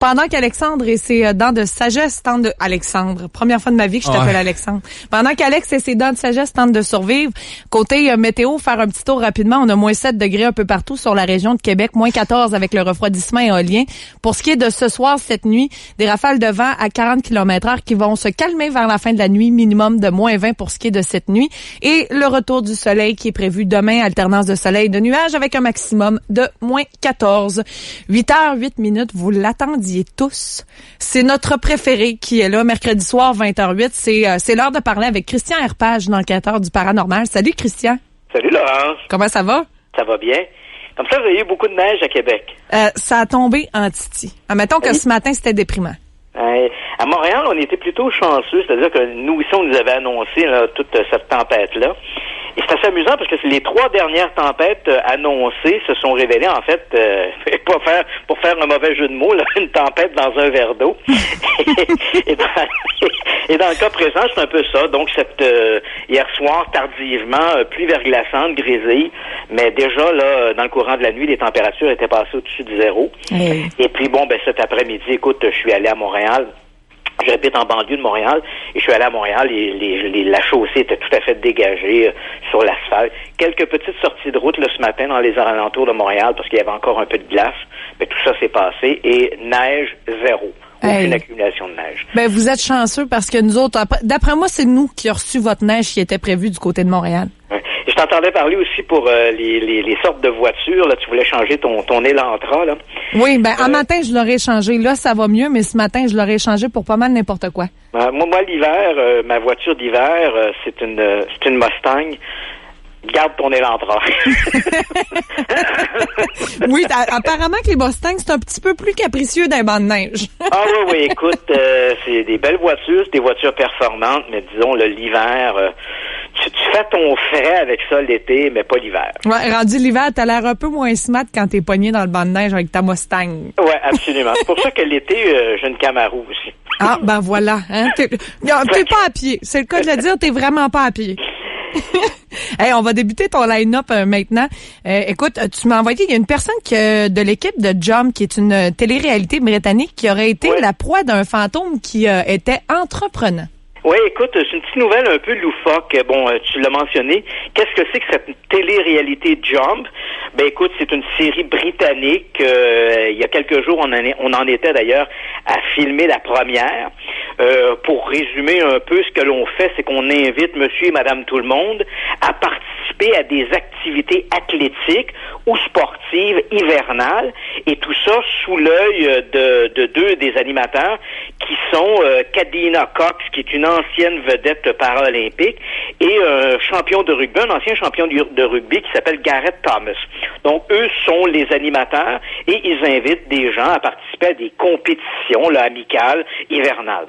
pendant qu'Alexandre et ses dents de sagesse tentent de... Alexandre, première fois de ma vie que je t'appelle Alexandre. Pendant qu'Alex et ses dents de sagesse tentent de survivre, côté météo, faire un petit tour rapidement, on a moins 7 degrés un peu partout sur la région de Québec, moins 14 avec le refroidissement éolien. Pour ce qui est de ce soir, cette nuit, des rafales de vent à 40 km/h qui vont se calmer vers la fin de la nuit, minimum de moins 20 pour ce qui est de cette nuit. Et le retour du soleil qui est prévu demain, alternance de soleil et de nuages avec un maximum de moins 14. 8h08, vous l'attendiez tous. C'est notre préféré qui est là, mercredi soir, 20h08. C'est l'heure de parler avec Christian Herpage, l'enquêteur du paranormal. Salut, Christian. Salut, Laurence. Comment ça va? Ça va bien. Comme ça, vous avez eu beaucoup de neige à Québec. Ça a tombé en titi. Admettons que ce matin, c'était déprimant. À Montréal, on était plutôt chanceux, c'est-à-dire que nous, ici, on nous avait annoncé là, toute cette tempête-là. Et c'est assez amusant parce que les 3 dernières tempêtes annoncées se sont révélées, en fait, pour faire un mauvais jeu de mots, là, une tempête dans un verre d'eau. et dans le cas présent, c'est un peu ça. Donc, hier soir, tardivement, pluie verglaçante, grisille, mais déjà, là, dans le courant de la nuit, les températures étaient passées au-dessus de 0. Et puis, cet après-midi, écoute, je suis allé à Montréal. J'habite en banlieue de Montréal et je suis allé à Montréal et la chaussée était tout à fait dégagée sur l'asphalte. Quelques petites sorties de route là, ce matin dans les alentours de Montréal parce qu'il y avait encore un peu de glace. Mais tout ça s'est passé et neige 0. Aucune accumulation de neige. Ben, vous êtes chanceux parce que nous autres, d'après moi, c'est nous qui avons reçu votre neige qui était prévue du côté de Montréal. Ouais. Et je t'entendais parler aussi pour les sortes de voitures. Là, tu voulais changer ton Elantra, là. Oui, un matin, je l'aurais changé. Là, ça va mieux, mais ce matin, je l'aurais changé pour pas mal n'importe quoi. Moi, l'hiver, ma voiture d'hiver, c'est une Mustang. Garde ton Elantra. Oui, apparemment que les Mustangs, c'est un petit peu plus capricieux d'un banc de neige. Oui, écoute, c'est des belles voitures, c'est des voitures performantes, mais disons, l'hiver, tu fais ton frais avec ça l'été, mais pas l'hiver. Ouais, rendu l'hiver, t'as l'air un peu moins smart quand t'es pogné dans le banc de neige avec ta Mustang. Ouais, absolument. C'est pour ça que l'été, j'ai une Camaro aussi. Ah, ben voilà. Hein? T'es pas à pied. C'est le cas de le dire, t'es vraiment pas à pied. Hey, on va débuter ton line-up maintenant. Écoute, tu m'as envoyé, il y a une personne de l'équipe de Jump, qui est une télé-réalité britannique, qui aurait été la proie d'un fantôme qui était entreprenant. Oui, écoute, c'est une petite nouvelle un peu loufoque. Bon, tu l'as mentionné. Qu'est-ce que c'est que cette télé-réalité Jump? Ben écoute, c'est une série britannique. Il y a quelques jours, on en était d'ailleurs à filmer la première. Pour résumer un peu, ce que l'on fait, c'est qu'on invite monsieur et madame tout le monde à participer à des activités athlétiques ou sportives hivernales, et tout ça sous l'œil de 2 des animateurs qui sont Kadina Cox, qui est une ancienne vedette paralympique, et un champion de rugby, un ancien champion de rugby qui s'appelle Gareth Thomas. Donc, eux sont les animateurs et ils invitent des gens à participer à des compétitions là, amicales hivernales.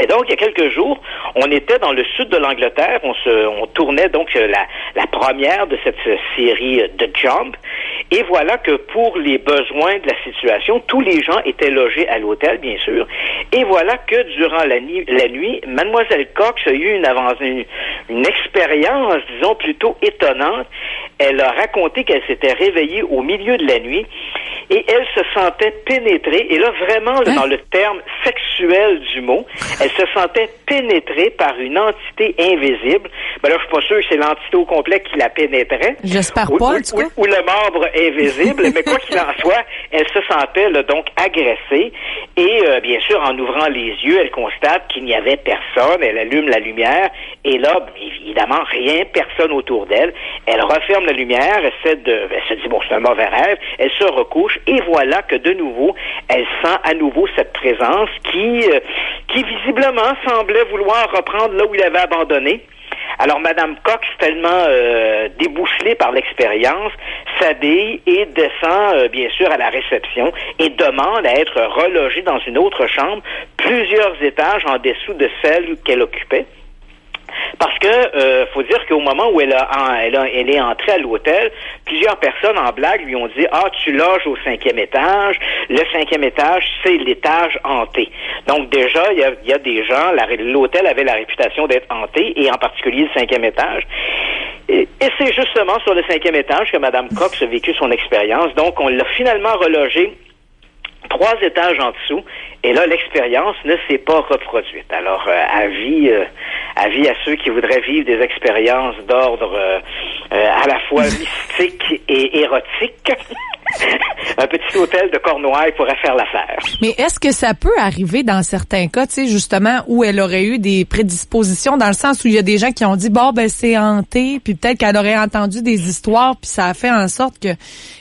Et donc, il y a quelques jours, on était dans le sud de l'Angleterre, on tournait donc la première de cette série de Jump, et voilà que pour les besoins de la situation, tous les gens étaient logés à l'hôtel, bien sûr, et voilà que durant la nuit, Mademoiselle Cox a eu une expérience, disons, plutôt étonnante. Elle a raconté qu'elle s'était réveillée au milieu de la nuit, et elle se sentait pénétrée, et là, vraiment, là, dans le terme sexuel du mot, elle se sentait pénétrée par une entité invisible. Ben là, je suis pas sûr que c'est l'entité au complet qui la pénétrait. J'espère pas, en tout cas. Ou le membre invisible, mais quoi qu'il en soit, elle se sentait là, donc agressée. Et bien sûr, en ouvrant les yeux, elle constate qu'il n'y avait personne. Elle allume la lumière, et là, évidemment, rien, personne autour d'elle. Elle referme la lumière, elle se dit, bon, c'est un mauvais rêve. Elle se recouche, et voilà que de nouveau, elle sent à nouveau cette présence qui visiblement semblait vouloir reprendre là où il avait abandonné. Alors, Madame Cox, tellement débousselée par l'expérience, s'habille et descend, bien sûr, à la réception et demande à être relogée dans une autre chambre, plusieurs étages en dessous de celle qu'elle occupait. Parce que faut dire qu'au moment où elle est entrée à l'hôtel, plusieurs personnes en blague lui ont dit: ah, tu loges au 5e étage. Le 5e étage, c'est l'étage hanté. Donc déjà, il y a des gens. L'hôtel avait la réputation d'être hanté, et en particulier le 5e étage. Et c'est justement sur le 5e étage que Mme Cox a vécu son expérience. Donc on l'a finalement relogée 3 étages en dessous, et là, l'expérience ne s'est pas reproduite. Alors, avis à ceux qui voudraient vivre des expériences d'ordre à la fois mystique et érotique. Un petit hôtel de Cornouailles pourrait faire l'affaire. Mais est-ce que ça peut arriver dans certains cas, tu sais, justement, où elle aurait eu des prédispositions, dans le sens où il y a des gens qui ont dit, c'est hanté, puis peut-être qu'elle aurait entendu des histoires, puis ça a fait en sorte que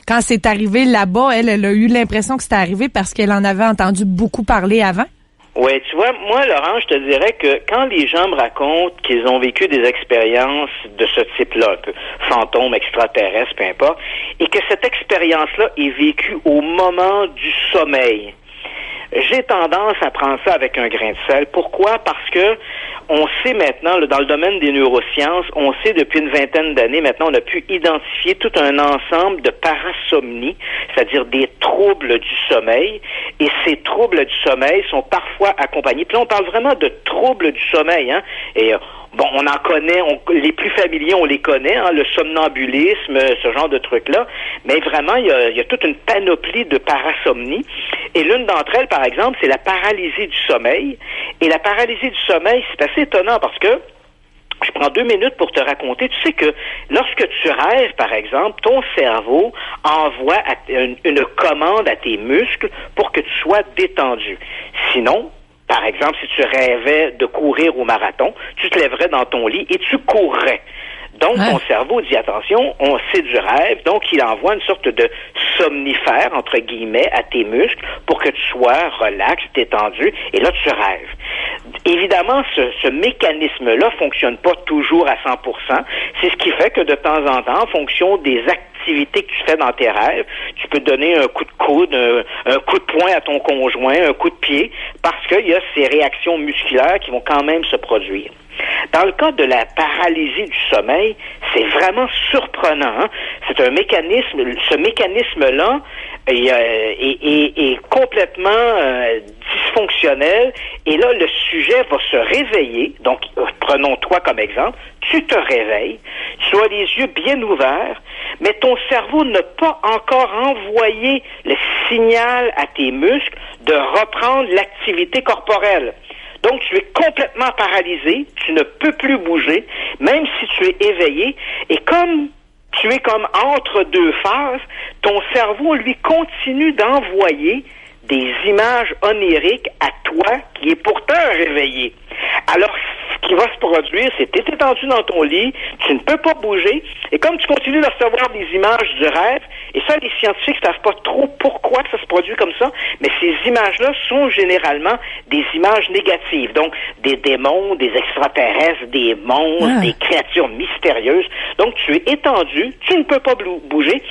quand c'est arrivé là-bas, elle a eu l'impression que c'était arrivé parce qu'elle en avait entendu beaucoup parler avant? Oui, tu vois, moi, Laurent, je te dirais que quand les gens me racontent qu'ils ont vécu des expériences de ce type-là, un peu fantômes, extraterrestres, peu importe, et que cette expérience-là est vécue au moment du sommeil, j'ai tendance à prendre ça avec un grain de sel. Pourquoi? Parce que on sait maintenant, dans le domaine des neurosciences, on sait depuis une vingtaine d'années maintenant, on a pu identifier tout un ensemble de parasomnies, c'est-à-dire des troubles du sommeil. Et ces troubles du sommeil sont parfois accompagnés. Puis là, on parle vraiment de troubles du sommeil, hein. Et on en connaît, les plus familiers, on les connaît, hein, le somnambulisme, ce genre de trucs-là. Mais vraiment, il y a toute une panoplie de parasomnies. Et l'une d'entre elles, par exemple, c'est la paralysie du sommeil. Et la paralysie du sommeil, c'est assez étonnant parce que je prends 2 minutes pour te raconter. Tu sais que lorsque tu rêves, par exemple, ton cerveau envoie une commande à tes muscles pour que tu sois détendu. Sinon, par exemple, si tu rêvais de courir au marathon, tu te lèverais dans ton lit et tu courrais. Donc, ton cerveau dit, attention, c'est du rêve, donc il envoie une sorte de somnifère, entre guillemets, à tes muscles pour que tu sois relax, détendu, et là, tu rêves. Évidemment, ce mécanisme-là fonctionne pas toujours à 100%. C'est ce qui fait que de temps en temps, en fonction des activités que tu fais dans tes rêves, tu peux donner un coup de coude, un coup de poing à ton conjoint, un coup de pied, parce qu'il y a ces réactions musculaires qui vont quand même se produire. Dans le cas de la paralysie du sommeil, c'est vraiment surprenant. Hein? C'est un mécanisme, ce mécanisme-là est complètement dysfonctionnel. Et là, le sujet va se réveiller. Donc, prenons toi comme exemple. Tu te réveilles, tu as les yeux bien ouverts, mais ton cerveau n'a pas encore envoyé le signal à tes muscles de reprendre l'activité corporelle. Donc, tu es complètement paralysé, tu ne peux plus bouger, même si tu es éveillé. Et comme tu es comme entre deux phases, ton cerveau, lui, continue d'envoyer des images oniriques à toi qui est pourtant réveillé. Alors, ce qui va se produire, c'est que tu es étendu dans ton lit, tu ne peux pas bouger, et comme tu continues de recevoir des images du rêve, et ça, les scientifiques ne savent pas trop pourquoi ça se produit comme ça, mais ces images-là sont généralement des images négatives, donc des démons, des extraterrestres, des monstres, des créatures mystérieuses. Donc, tu es étendu, tu ne peux pas bouger,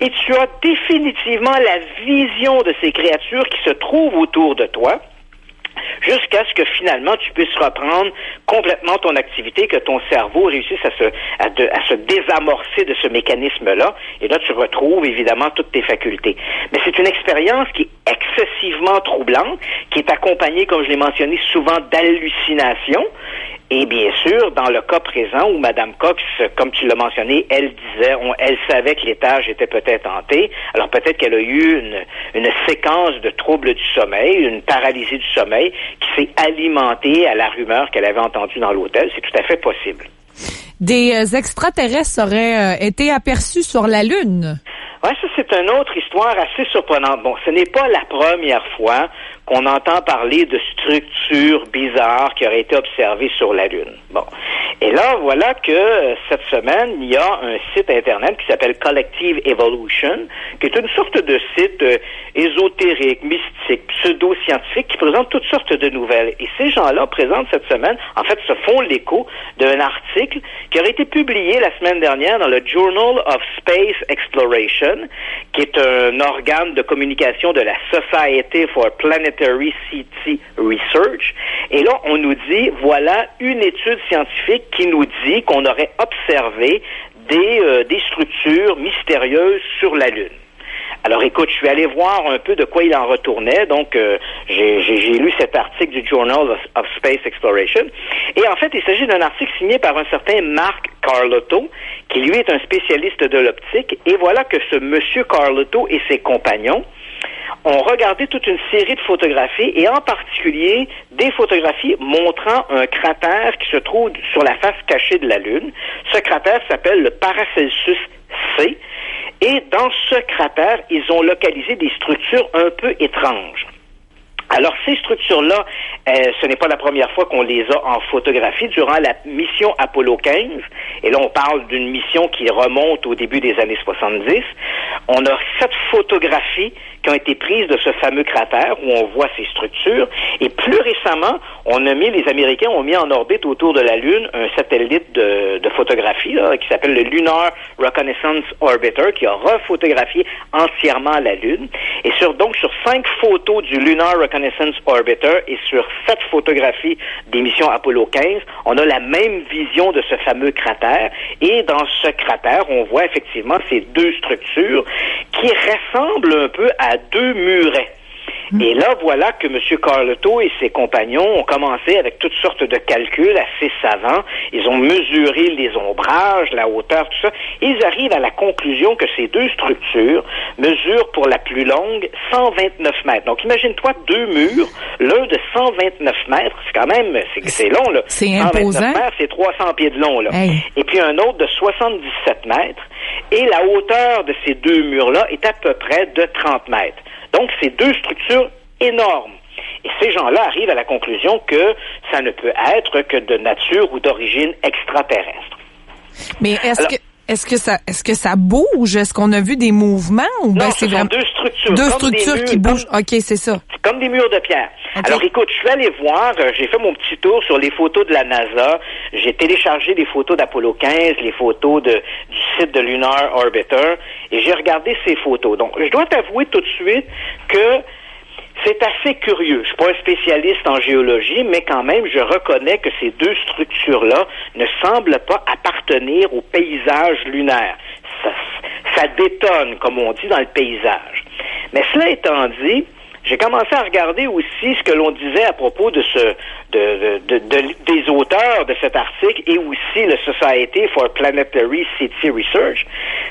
et tu as définitivement la vision de ces créatures qui se trouvent autour de toi, jusqu'à ce que finalement tu puisses reprendre complètement ton activité, que ton cerveau réussisse à se désamorcer de ce mécanisme-là, et là tu retrouves évidemment toutes tes facultés. Mais c'est une expérience qui est excessivement troublante, qui est accompagnée, comme je l'ai mentionné, souvent d'hallucinations. Et bien sûr, dans le cas présent où Mme Cox, comme tu l'as mentionné, elle disait, elle savait que l'étage était peut-être hanté. Alors peut-être qu'elle a eu une séquence de troubles du sommeil, une paralysie du sommeil, qui s'est alimentée à la rumeur qu'elle avait entendue dans l'hôtel. C'est tout à fait possible. Des extraterrestres auraient été aperçus sur la Lune. Oui, ça c'est une autre histoire assez surprenante. Bon, ce n'est pas la première fois qu'on entend parler de structures bizarres qui auraient été observées sur la Lune. Bon. Et là, voilà que cette semaine, il y a un site Internet qui s'appelle Collective Evolution, qui est une sorte de site ésotérique, mystique, pseudo-scientifique, qui présente toutes sortes de nouvelles. Et ces gens-là présentent cette semaine, en fait, se font l'écho d'un article qui aurait été publié la semaine dernière dans le Journal of Space Exploration, qui est un organe de communication de la Society for Planetary CT Research. Et là, on nous dit, voilà une étude scientifique qui nous dit qu'on aurait observé des structures mystérieuses sur la Lune. Alors écoute, je suis allé voir un peu de quoi il en retournait, donc j'ai lu cet article du Journal of Space Exploration, et en fait il s'agit d'un article signé par un certain Mark Carlotto, qui lui est un spécialiste de l'optique, et voilà que ce monsieur Carlotto et ses compagnons ont regardé toute une série de photographies et en particulier des photographies montrant un cratère qui se trouve sur la face cachée de la Lune. Ce cratère s'appelle le Paracelsus C et dans ce cratère, ils ont localisé des structures un peu étranges. Alors, ces structures-là, ce n'est pas la première fois qu'on les a en photographie. Durant la mission Apollo 15, et là, on parle d'une mission qui remonte au début des années 70, on a 7 photographies qui ont été prises de ce fameux cratère où on voit ces structures. Et plus récemment, les Américains ont mis en orbite autour de la Lune un satellite de photographie là, qui s'appelle le Lunar Reconnaissance Orbiter, qui a refotographié entièrement la Lune. Et donc sur 5 photos du Lunar Reconnaissance Orbiter et sur 7 photographies des missions Apollo 15, on a la même vision de ce fameux cratère. Et dans ce cratère, on voit effectivement ces 2 structures qui ressemblent un peu à 2 murets. Et là, voilà que M. Carlotto et ses compagnons ont commencé avec toutes sortes de calculs assez savants. Ils ont mesuré les ombrages, la hauteur, tout ça. Et ils arrivent à la conclusion que ces 2 structures mesurent pour la plus longue 129 mètres. Donc, imagine-toi 2 murs, l'un de 129 mètres. C'est quand même, c'est long, là. C'est imposant. 129 mètres, c'est 300 pieds de long, là. Hey. Et puis un autre de 77 mètres. Et la hauteur de ces 2 murs-là est à peu près de 30 mètres. Donc, c'est 2 structures énormes. Et ces gens-là arrivent à la conclusion que ça ne peut être que de nature ou d'origine extraterrestre. Mais est-ce que ça bouge? Est-ce qu'on a vu des mouvements? Ou non, c'est vraiment 2 structures. 2 structures qui bougent. OK, c'est ça. C'est comme des murs de pierre. Okay. Alors écoute, je suis allé voir, j'ai fait mon petit tour sur les photos de la NASA, j'ai téléchargé des photos d'Apollo 15, les photos du site de Lunar Orbiter, et j'ai regardé ces photos. Donc, je dois t'avouer tout de suite que c'est assez curieux. Je suis pas un spécialiste en géologie, mais quand même, je reconnais que ces 2 structures-là ne semblent pas appartenir au paysage lunaire. Ça détonne, comme on dit, dans le paysage. Mais cela étant dit, j'ai commencé à regarder aussi ce que l'on disait à propos de des auteurs de cet article et aussi le Society for Planetary City Research.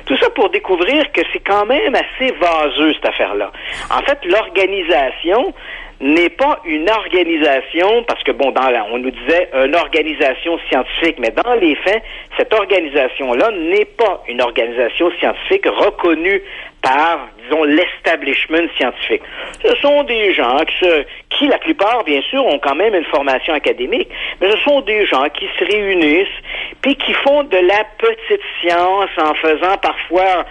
Tout ça pour découvrir que c'est quand même assez vaseux, cette affaire-là. En fait, l'organisation n'est pas une organisation, parce que on nous disait une organisation scientifique, mais dans les faits, cette organisation-là n'est pas une organisation scientifique reconnue par, disons, l'establishment scientifique. Ce sont des gens qui, la plupart, bien sûr, ont quand même une formation académique, mais ce sont des gens qui se réunissent, puis qui font de la petite science en faisant parfois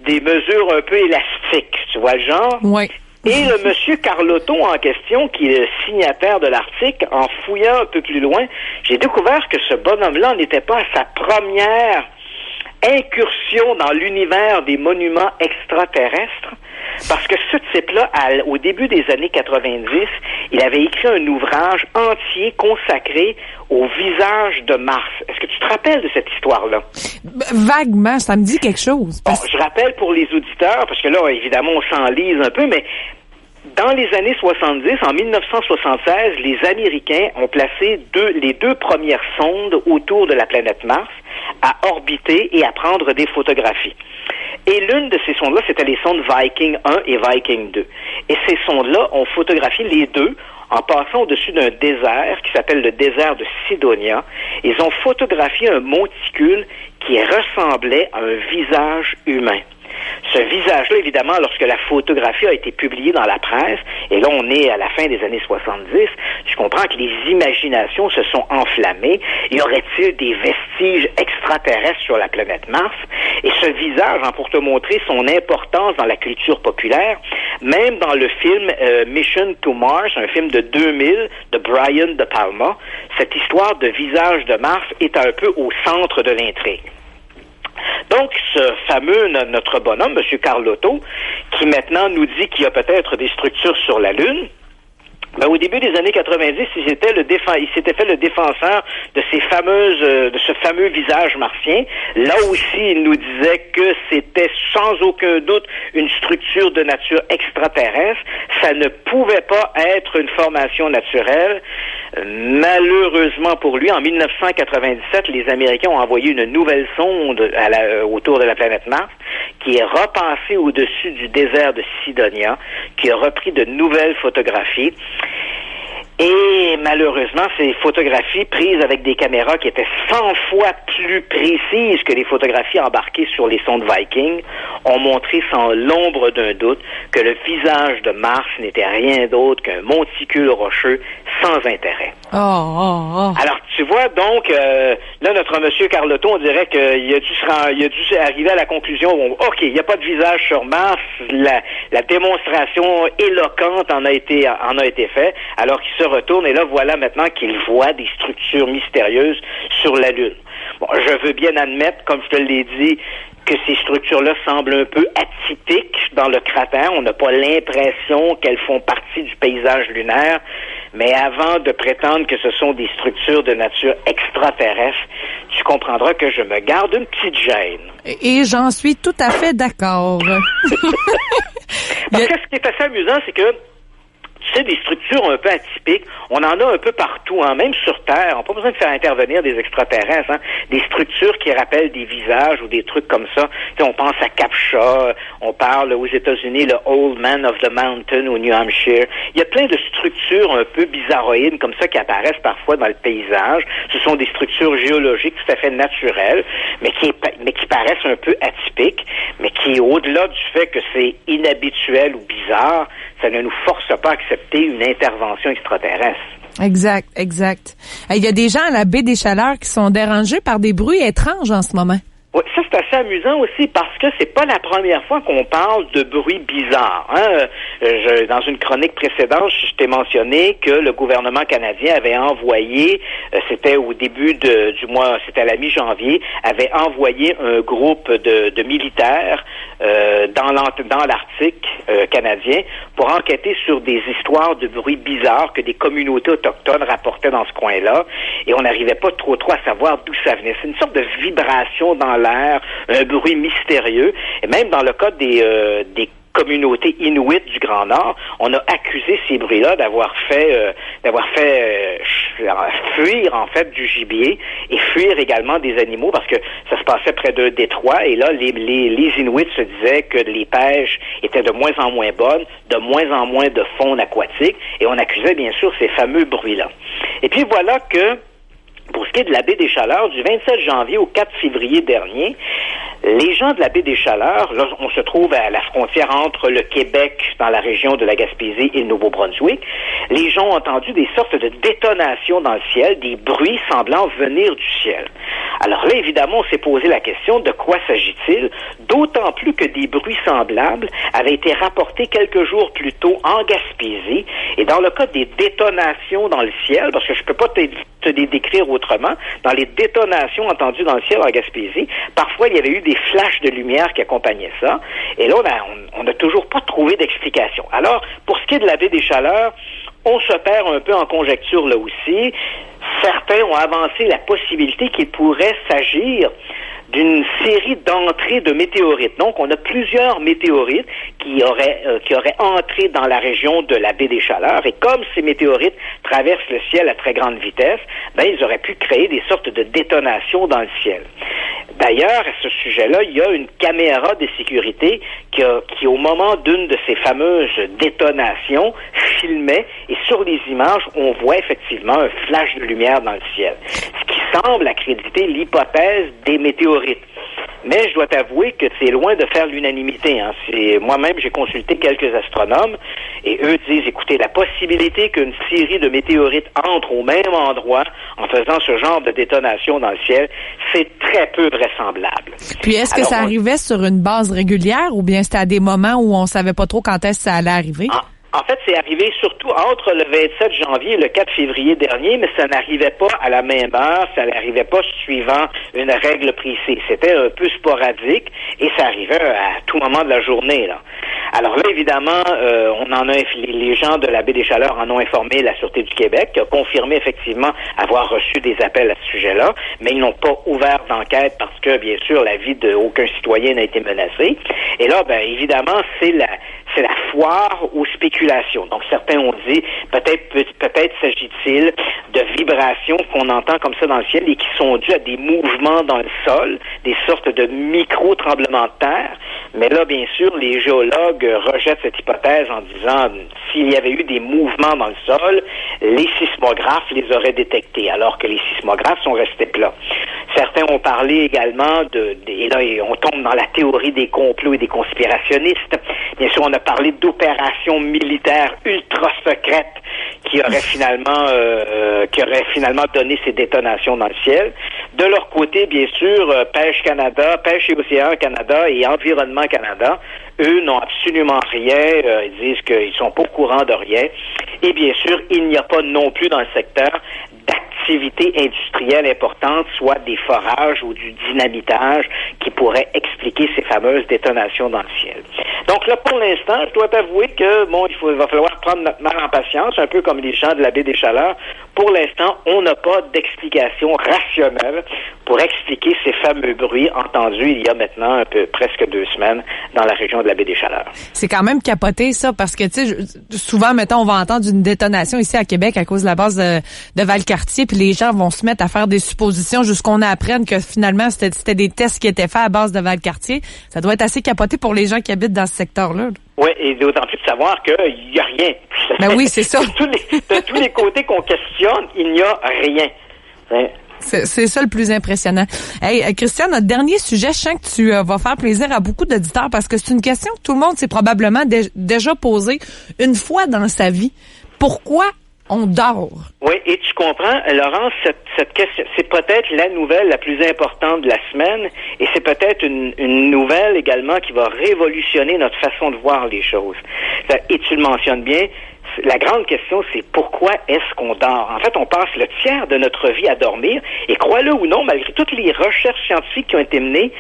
des mesures un peu élastiques. Tu vois le genre? Oui. Et le monsieur Carlotto en question, qui est le signataire de l'article, en fouillant un peu plus loin, j'ai découvert que ce bonhomme-là n'était pas à sa première incursion dans l'univers des monuments extraterrestres, parce que ce type-là, au début des années 90, il avait écrit un ouvrage entier consacré au visage de Mars. Est-ce que tu te rappelles de cette histoire-là? Vaguement, ça me dit quelque chose. Bon, je rappelle pour les auditeurs, parce que là, évidemment, on s'enlise un peu, mais dans les années 70, en 1976, les Américains ont placé les 2 premières sondes autour de la planète Mars à orbiter et à prendre des photographies. Et l'une de ces sondes-là, c'était les sondes Viking 1 et Viking 2. Et ces sondes-là ont photographié les 2 en passant au-dessus d'un désert qui s'appelle le désert de Sidonia. Ils ont photographié un monticule qui ressemblait à un visage humain. Ce visage-là, évidemment, lorsque la photographie a été publiée dans la presse, et là on est à la fin des années 70, je comprends que les imaginations se sont enflammées. Y aurait-il des vestiges extraterrestres sur la planète Mars? Et ce visage, pour te montrer son importance dans la culture populaire, même dans le film Mission to Mars, un film de 2000 de Brian De Palma, cette histoire de visage de Mars est un peu au centre de l'intrigue. Donc, ce fameux, notre bonhomme, M. Carlotto, qui maintenant nous dit qu'il y a peut-être des structures sur la Lune, au début des années 90, il s'était fait le défenseur de ce fameux visage martien. Là aussi, il nous disait que c'était sans aucun doute une structure de nature extraterrestre. Ça ne pouvait pas être une formation naturelle. Malheureusement pour lui, en 1997, les Américains ont envoyé une nouvelle sonde autour de la planète Mars qui est repassée au-dessus du désert de Sidonia, qui a repris de nouvelles photographies. Et malheureusement, ces photographies prises avec des caméras qui étaient 100 fois plus précises que les photographies embarquées sur les sondes Viking ont montré sans l'ombre d'un doute que le visage de Mars n'était rien d'autre qu'un monticule rocheux sans intérêt. Alors, tu vois, donc, là, notre monsieur Carlotto, on dirait qu'il a dû arriver à la conclusion, OK, il n'y a pas de visage sur Mars, la démonstration éloquente en a été faite, alors qu'il se retourne, et là, voilà maintenant qu'il voit des structures mystérieuses sur la Lune. Bon, je veux bien admettre, comme je te l'ai dit, que ces structures-là semblent un peu atypiques dans le cratère. On n'a pas l'impression qu'elles font partie du paysage lunaire, mais avant de prétendre que ce sont des structures de nature extraterrestre, tu comprendras que je me garde une petite gêne. Et j'en suis tout à fait d'accord. Parce que ce qui est assez amusant, c'est que tu sais, des structures un peu atypiques, on en a un peu partout, hein, même sur Terre. On n'a pas besoin de faire intervenir des extraterrestres, hein. Des structures qui rappellent des visages ou des trucs comme ça. Tu sais, on pense à Captcha, on parle aux États-Unis, le Old Man of the Mountain au New Hampshire. Il y a plein de structures un peu bizarroïdes comme ça qui apparaissent parfois dans le paysage. Ce sont des structures géologiques tout à fait naturelles, mais qui paraissent un peu atypiques, mais qui, au-delà du fait que c'est inhabituel ou bizarre, ça ne nous force pas à accepter une intervention extraterrestre. Exact. Il y a des gens à la baie des Chaleurs qui sont dérangés par des bruits étranges en ce moment. Oui, ça c'est assez amusant aussi parce que c'est pas la première fois qu'on parle de bruits bizarres. Hein? Dans une chronique précédente, je t'ai mentionné que le gouvernement canadien avait envoyé, c'était au début du mois, c'était à la mi-janvier, avait envoyé un groupe de militaires dans l'Arctique canadien pour enquêter sur des histoires de bruits bizarres que des communautés autochtones rapportaient dans ce coin-là, et on n'arrivait pas trop à savoir d'où ça venait. C'est une sorte de vibration dans l'air, un bruit mystérieux, et même dans le cas des communautés inuites du Grand Nord, on a accusé ces bruits-là d'avoir fait fuir en fait du gibier et fuir également des animaux parce que ça se passait près d'un détroit, et là les Inuits se disaient que les pêches étaient de moins en moins bonnes, de moins en moins de faune aquatique, et on accusait bien sûr ces fameux bruits-là. Et puis voilà que pour ce qui est de la baie des Chaleurs, du 27 janvier au 4 février dernier, les gens de la baie des Chaleurs, là, on se trouve à la frontière entre le Québec, dans la région de la Gaspésie, et le Nouveau-Brunswick. Les gens ont entendu des sortes de détonations dans le ciel, des bruits semblant venir du ciel. Alors là, évidemment, on s'est posé la question de quoi s'agit-il, d'autant plus que des bruits semblables avaient été rapportés quelques jours plus tôt en Gaspésie, et dans le cas des détonations dans le ciel, parce que je peux pas te les décrire autrement, dans les détonations entendues dans le ciel en Gaspésie, parfois il y avait eu des flashs de lumière qui accompagnaient ça, et là on n'a toujours pas trouvé d'explication. Alors, pour ce qui est de la baie des Chaleurs, on se perd un peu en conjecture là aussi. Certains ont avancé la possibilité qu'il pourrait s'agir d'une série d'entrées de météorites. Donc, on a plusieurs météorites qui auraient entré dans la région de la baie des Chaleurs, et comme ces météorites traversent le ciel à très grande vitesse, ils auraient pu créer des sortes de détonations dans le ciel. D'ailleurs, à ce sujet-là, il y a une caméra de sécurité qui au moment d'une de ces fameuses détonations, filmait, et sur les images, on voit effectivement un flash de lumière dans le ciel. Ce qui semble accréditer l'hypothèse des météorites. Mais je dois t'avouer que c'est loin de faire l'unanimité. Hein. Moi-même, j'ai consulté quelques astronomes, et eux disent, écoutez, la possibilité qu'une série de météorites entre au même endroit en faisant ce genre de détonation dans le ciel, c'est très peu vraisemblable. Puis est-ce que ça arrivait sur une base régulière, ou bien c'était à des moments où on savait pas trop quand est-ce que ça allait arriver? En fait, c'est arrivé surtout entre le 27 janvier et le 4 février dernier, mais ça n'arrivait pas à la même heure, ça n'arrivait pas suivant une règle précise. C'était un peu sporadique, et ça arrivait à tout moment de la journée, là. Alors là, évidemment, les gens de la baie des Chaleurs en ont informé la Sûreté du Québec, qui a confirmé effectivement avoir reçu des appels à ce sujet-là, mais ils n'ont pas ouvert d'enquête parce que, bien sûr, la vie d'aucun citoyen n'a été menacée. Et là, évidemment, c'est la foire aux spéculations articulations. Donc certains ont dit peut-être s'agit-il de vibrations qu'on entend comme ça dans le ciel et qui sont dues à des mouvements dans le sol, des sortes de micro-tremblements de terre. Mais là, bien sûr, les géologues rejettent cette hypothèse en disant s'il y avait eu des mouvements dans le sol, les sismographes les auraient détectés, alors que les sismographes sont restés plats. Certains ont parlé également et là, on tombe dans la théorie des complots et des conspirationnistes. Bien sûr, on a parlé d'opérations militaires ultra secrètes qui auraient finalement donné ces détonations dans le ciel. De leur côté, bien sûr, Pêche et Océan Canada et Environnement Canada, eux n'ont absolument rien. Ils disent qu'ils sont pas au courant de rien. Et bien sûr, il n'y a pas non plus dans le secteur d'activité industrielle importante, soit des forages ou du dynamitage qui pourraient expliquer ces fameuses détonations dans le ciel. Donc là, pour l'instant, je dois t'avouer que il va falloir prendre notre mal en patience, un peu comme les gens de la baie des Chaleurs. Pour l'instant, on n'a pas d'explication rationnelle pour expliquer ces fameux bruits entendus il y a maintenant presque 2 semaines dans la région de la baie des Chaleurs. C'est quand même capoté, ça, parce que, tu sais, souvent, mettons, on va entendre une détonation ici à Québec à cause de la base de Valcartier, puis les gens vont se mettre à faire des suppositions jusqu'on apprenne que finalement, c'était des tests qui étaient faits à base de Valcartier. Ça doit être assez capoté pour les gens qui habitent dans ce secteur-là. Oui, et d'autant plus de savoir qu'il n'y a rien. Ben oui, c'est ça. De tous les côtés qu'on questionne, il n'y a rien. Hein? C'est ça le plus impressionnant. Hey, Christian, notre dernier sujet, je sens que tu vas faire plaisir à beaucoup d'auditeurs parce que c'est une question que tout le monde s'est probablement déjà posée une fois dans sa vie. Pourquoi on dort? Oui, et tu comprends, Laurence, cette question, c'est peut-être la nouvelle la plus importante de la semaine et c'est peut-être une nouvelle également qui va révolutionner notre façon de voir les choses. Et tu le mentionnes bien, la grande question, c'est pourquoi est-ce qu'on dort? En fait, on passe le tiers de notre vie à dormir et crois-le ou non, malgré toutes les recherches scientifiques qui ont été menées,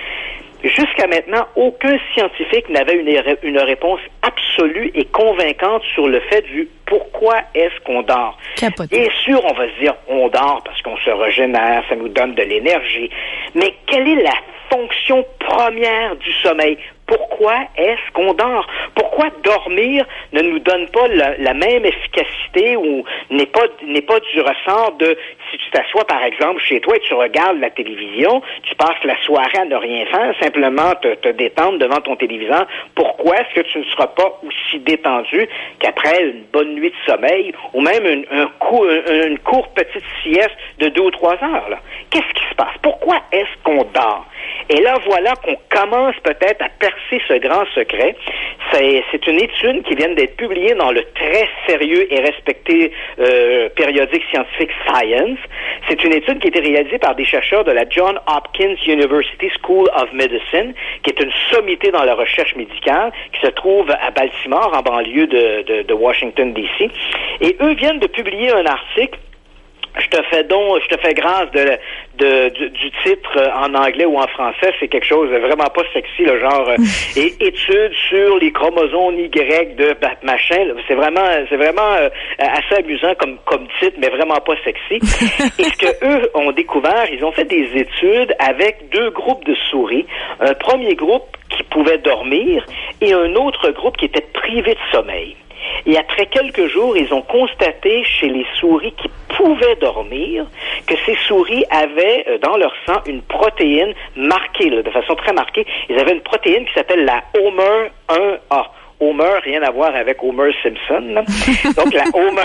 jusqu'à maintenant, aucun scientifique n'avait une réponse absolue et convaincante sur le fait du pourquoi est-ce qu'on dort. Capoté. Bien sûr, on va se dire, on dort parce qu'on se régénère, ça nous donne de l'énergie. Mais quelle est la fonction première du sommeil? Pourquoi est-ce qu'on dort? Pourquoi dormir ne nous donne pas la même efficacité ou n'est pas du ressort de si tu t'assois par exemple chez toi et tu regardes la télévision, tu passes la soirée à ne rien faire, simplement te détendre devant ton téléviseur. Pourquoi est-ce que tu ne seras pas aussi détendu qu'après une bonne nuit de sommeil ou même une courte petite sieste de 2 ou 3 heures? Là? Qu'est-ce qui se passe? Pourquoi est-ce qu'on dort? Et là, voilà qu'on commence peut-être à percer ce grand secret. C'est une étude qui vient d'être publiée dans le très sérieux et respecté périodique scientifique Science. C'est une étude qui a été réalisée par des chercheurs de la Johns Hopkins University School of Medicine, qui est une sommité dans la recherche médicale, qui se trouve à Baltimore, en banlieue de Washington, D.C. Et eux viennent de publier un article. Je te fais grâce du titre en anglais ou en français, c'est quelque chose de vraiment pas sexy, le genre et études sur les chromosomes Y de machin. Là. C'est vraiment assez amusant comme titre, mais vraiment pas sexy. Et ce que eux ont découvert, ils ont fait des études avec 2 groupes de souris. Un premier groupe qui pouvait dormir et un autre groupe qui était privé de sommeil. Et après quelques jours, ils ont constaté chez les souris qui pouvaient dormir que ces souris avaient dans leur sang une protéine marquée, là, de façon très marquée. Ils avaient une protéine qui s'appelle la Homer 1A. Homer, rien à voir avec Homer Simpson. Là. Donc la Homer,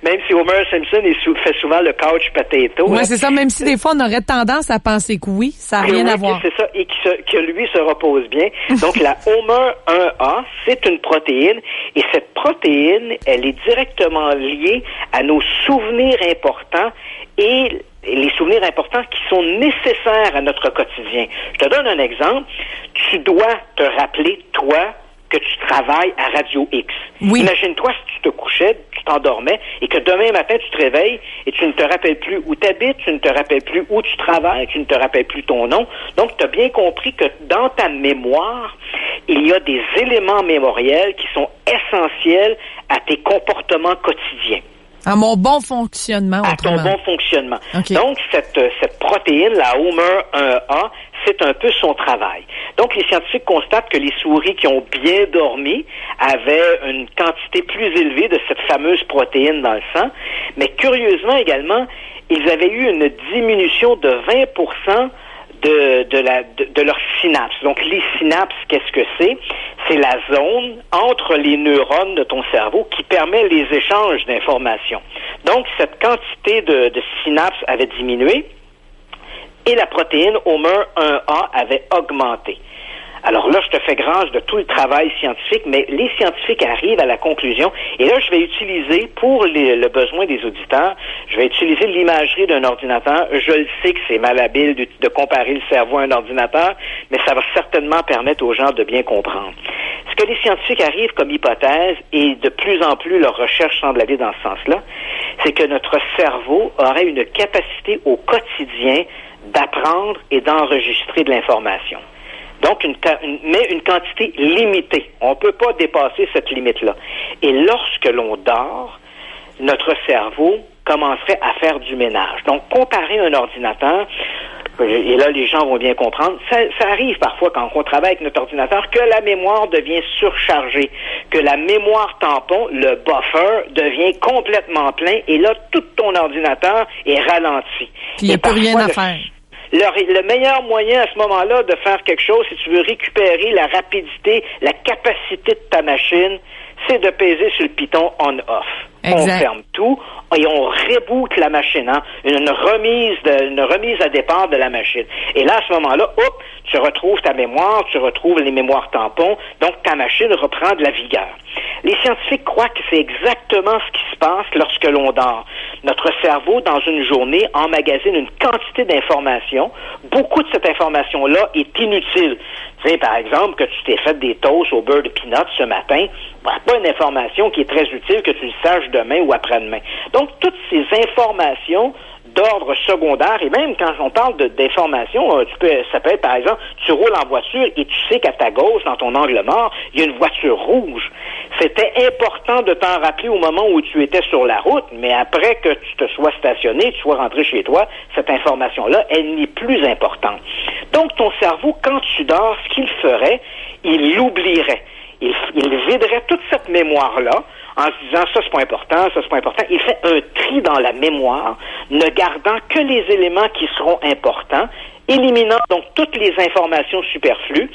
même si Homer Simpson fait souvent le couch potato. Oui, c'est ça. Même si des fois on aurait tendance à penser que oui, ça n'a rien à voir. C'est ça, et que lui se repose bien. Donc la Homer 1A, c'est une protéine, et cette protéine, elle est directement liée à nos souvenirs importants et les souvenirs importants qui sont nécessaires à notre quotidien. Je te donne un exemple. Tu dois te rappeler, toi, que tu travailles à Radio X. Oui. Imagine-toi si tu te couchais, tu t'endormais, et que demain matin, tu te réveilles et tu ne te rappelles plus où tu habites, tu ne te rappelles plus où tu travailles, tu ne te rappelles plus ton nom. Donc, tu as bien compris que dans ta mémoire, il y a des éléments mémoriels qui sont essentiels à tes comportements quotidiens. À mon bon fonctionnement. À ton bon fonctionnement. Okay. Donc, cette protéine, la Homer 1A, c'est un peu son travail. Donc, les scientifiques constatent que les souris qui ont bien dormi avaient une quantité plus élevée de cette fameuse protéine dans le sang, mais curieusement également, ils avaient eu une diminution de 20% de leurs synapses. Donc, les synapses, qu'est-ce que c'est? C'est la zone entre les neurones de ton cerveau qui permet les échanges d'informations. Donc, cette quantité de synapses avait diminué et la protéine HOMER1A avait augmenté. Alors là, je te fais grâce de tout le travail scientifique, mais les scientifiques arrivent à la conclusion, et là, je vais utiliser, pour le besoin des auditeurs, je vais utiliser l'imagerie d'un ordinateur. Je le sais que c'est malhabile de comparer le cerveau à un ordinateur, mais ça va certainement permettre aux gens de bien comprendre. Ce que les scientifiques arrivent comme hypothèse, et de plus en plus leur recherche semble aller dans ce sens-là, c'est que notre cerveau aurait une capacité au quotidien d'apprendre et d'enregistrer de l'information. Donc, mais une quantité limitée. On ne peut pas dépasser cette limite-là. Et lorsque l'on dort, notre cerveau commencerait à faire du ménage. Donc, comparer un ordinateur, et là, les gens vont bien comprendre, ça arrive parfois quand on travaille avec notre ordinateur que la mémoire devient surchargée, que la mémoire tampon, le buffer, devient complètement plein, et là, tout ton ordinateur est ralenti. Puis il n'y a plus rien à faire. Le meilleur moyen à ce moment-là de faire quelque chose, si tu veux récupérer la rapidité, la capacité de ta machine, c'est de peser sur le piton on-off. On ferme tout et on reboot la machine, hein? Une remise à départ de la machine. Et là, à ce moment-là, tu retrouves ta mémoire, tu retrouves les mémoires tampons, donc ta machine reprend de la vigueur. Les scientifiques croient que c'est exactement ce qui se passe lorsque l'on dort. Notre cerveau, dans une journée, emmagasine une quantité d'informations. Beaucoup de cette information-là est inutile. Tu sais, par exemple, que tu t'es fait des toasts au beurre de peanuts ce matin, pas une information qui est très utile que tu le saches demain ou après-demain. Donc, toutes ces informations d'ordre secondaire, et même quand on parle d'informations, ça peut être, par exemple, tu roules en voiture et tu sais qu'à ta gauche, dans ton angle mort, il y a une voiture rouge. C'était important de t'en rappeler au moment où tu étais sur la route, mais après que tu te sois stationné, tu sois rentré chez toi, cette information-là, elle n'est plus importante. Donc, ton cerveau, quand tu dors, ce qu'il ferait, il l'oublierait. Il viderait toute cette mémoire-là en se disant, ça c'est pas important, ça c'est pas important. Il fait un tri dans la mémoire, ne gardant que les éléments qui seront importants, éliminant donc toutes les informations superflues,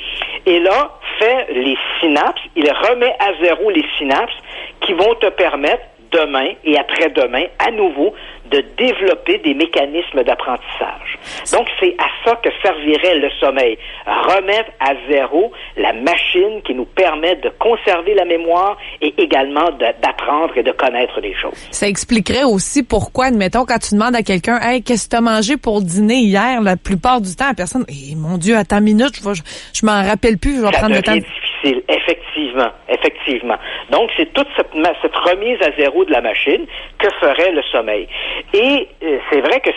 et là, fait les synapses, il remet à zéro les synapses qui vont te permettre, demain et après-demain, à nouveau, de développer des mécanismes d'apprentissage. Donc, c'est à ça que servirait le sommeil. Remettre à zéro la machine qui nous permet de conserver la mémoire et également d'apprendre et de connaître des choses. Ça expliquerait aussi pourquoi, admettons, quand tu demandes à quelqu'un, « Hey, qu'est-ce que tu as mangé pour dîner hier? » La plupart du temps, la personne, « Mon Dieu, attends une minute, je m'en rappelle plus, je vais prendre le temps. » Difficile, effectivement. Donc, c'est toute cette remise à zéro de la machine que ferait le sommeil. Et c'est vrai que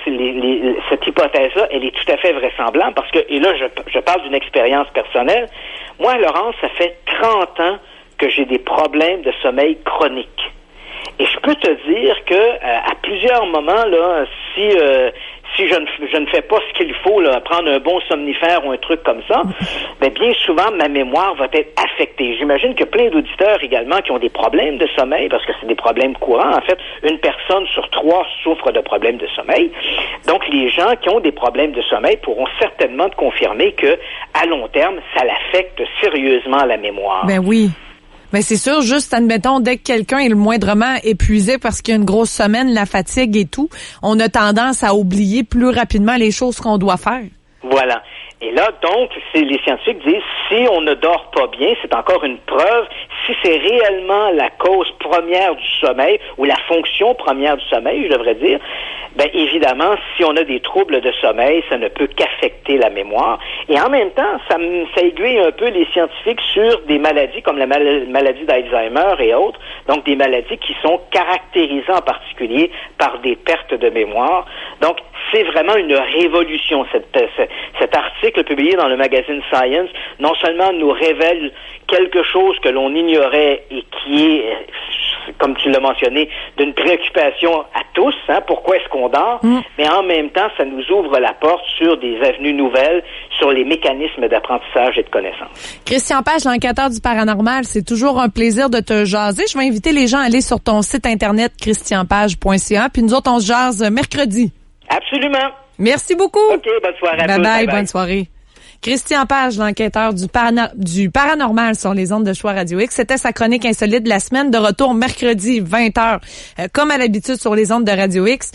cette hypothèse-là, elle est tout à fait vraisemblable parce que, et là, je parle d'une expérience personnelle. Moi, Laurence, ça fait 30 ans que j'ai des problèmes de sommeil chroniques. Et je peux te dire que à plusieurs moments, là, si je ne fais pas ce qu'il faut, là, prendre un bon somnifère ou un truc comme ça, bien souvent, ma mémoire va être affectée. J'imagine que plein d'auditeurs également qui ont des problèmes de sommeil, parce que c'est des problèmes courants. En fait, une personne sur 3 souffre de problèmes de sommeil. Donc, les gens qui ont des problèmes de sommeil pourront certainement te confirmer que, à long terme, ça l'affecte sérieusement la mémoire. Ben oui. Mais c'est sûr, juste admettons, dès que quelqu'un est le moindrement épuisé parce qu'il y a une grosse semaine, la fatigue et tout, on a tendance à oublier plus rapidement les choses qu'on doit faire. Voilà. Et là, donc, les scientifiques disent, si on ne dort pas bien, c'est encore une preuve, si c'est réellement la cause première du sommeil, ou la fonction première du sommeil, je devrais dire, évidemment, si on a des troubles de sommeil, ça ne peut qu'affecter la mémoire. Et en même temps, ça aiguille un peu les scientifiques sur des maladies comme la maladie d'Alzheimer et autres, donc des maladies qui sont caractérisées en particulier par des pertes de mémoire. Donc, c'est vraiment une révolution. Cet article publié dans le magazine Science, non seulement nous révèle quelque chose que l'on ignorait et qui est comme tu l'as mentionné, d'une préoccupation à tous, pourquoi est-ce qu'on dort, mais en même temps, ça nous ouvre la porte sur des avenues nouvelles, sur les mécanismes d'apprentissage et de connaissance. Christian Page, l'enquêteur du paranormal, c'est toujours un plaisir de te jaser. Je vais inviter les gens à aller sur ton site internet christianpage.ca, puis nous autres, on se jase mercredi. Absolument. Merci beaucoup. OK, bonne soirée à tous. Bye bye, bonne soirée. Christian Page, l'enquêteur du paranormal sur les ondes de Choix Radio X. C'était sa chronique insolite de la semaine, de retour mercredi 20h, comme à l'habitude sur les ondes de Radio X.